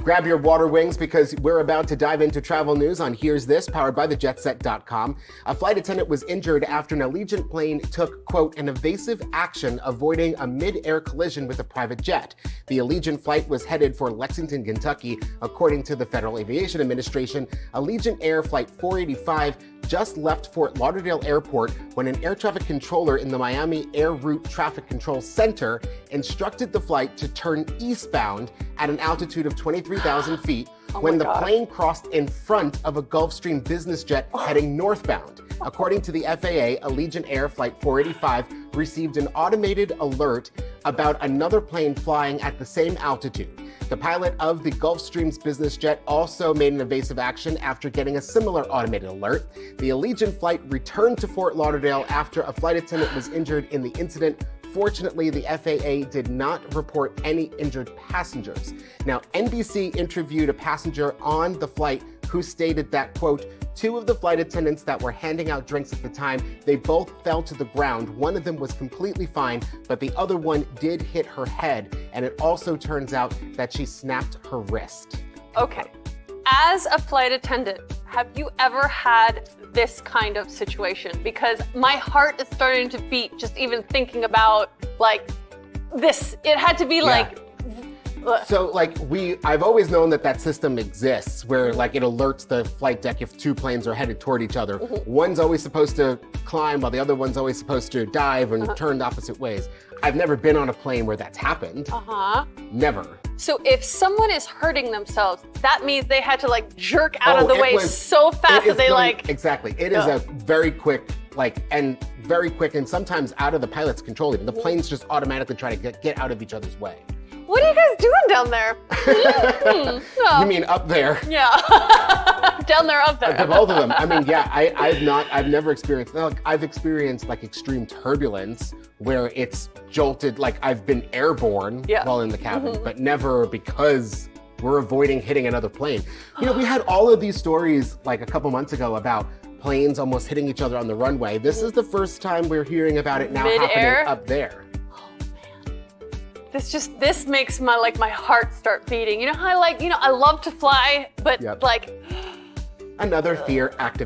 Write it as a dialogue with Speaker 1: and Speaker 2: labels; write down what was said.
Speaker 1: Grab your water wings because we're about to dive into travel news on Here's This, powered by thejetset.com. A flight attendant was injured after an Allegiant plane took, quote, an evasive action avoiding a mid-air collision with a private jet. The Allegiant flight was headed for Lexington, Kentucky. According to the Federal Aviation Administration, Allegiant Air Flight 485 just left Fort Lauderdale Airport when an air traffic controller in the Miami Air Route Traffic Control Center instructed the flight to turn eastbound at an altitude of 23,000 feet when the plane crossed in front of a Gulfstream business jet heading northbound. According to the FAA, Allegiant Air Flight 485 received an automated alert about another plane flying at the same altitude. The pilot of the Gulfstream's business jet also made an evasive action after getting a similar automated alert. The Allegiant flight returned to Fort Lauderdale after a flight attendant was injured in the incident. Fortunately, the FAA did not report any injured passengers. Now, NBC interviewed a passenger on the flight who stated that, quote, two of the flight attendants that were handing out drinks at the time, they both fell to the ground. One of them was completely fine, but the other one did hit her head. And it also turns out that she snapped her wrist.
Speaker 2: Okay. As a flight attendant, have you ever had this kind of situation? Because my heart is starting to beat just even thinking about like this. It had to be like.
Speaker 1: So like I've always known that system exists where like it alerts the flight deck if two planes are headed toward each other. One's always supposed to climb while the other one's always supposed to dive and turn opposite ways. I've never been on a plane where that's happened. Never.
Speaker 2: So if someone is hurting themselves, that means they had to like jerk out of the way so fast that they like.
Speaker 1: Exactly. It is a very quick and sometimes out of the pilot's control even. The planes just automatically try to get out of each other's way.
Speaker 2: What are you guys doing down there?
Speaker 1: You mean up there?
Speaker 2: Yeah. Down there, up there.
Speaker 1: Both of them. I mean, yeah, I've never experienced, I've experienced like extreme turbulence where it's jolted, like I've been airborne while in the cabin, but never because we're avoiding hitting another plane. You know, we had all of these stories like a couple months ago about planes almost hitting each other on the runway. This is the first time we're hearing about it now happening up there.
Speaker 2: This makes my heart start beating. You know how I love to fly, but like
Speaker 1: another fear active.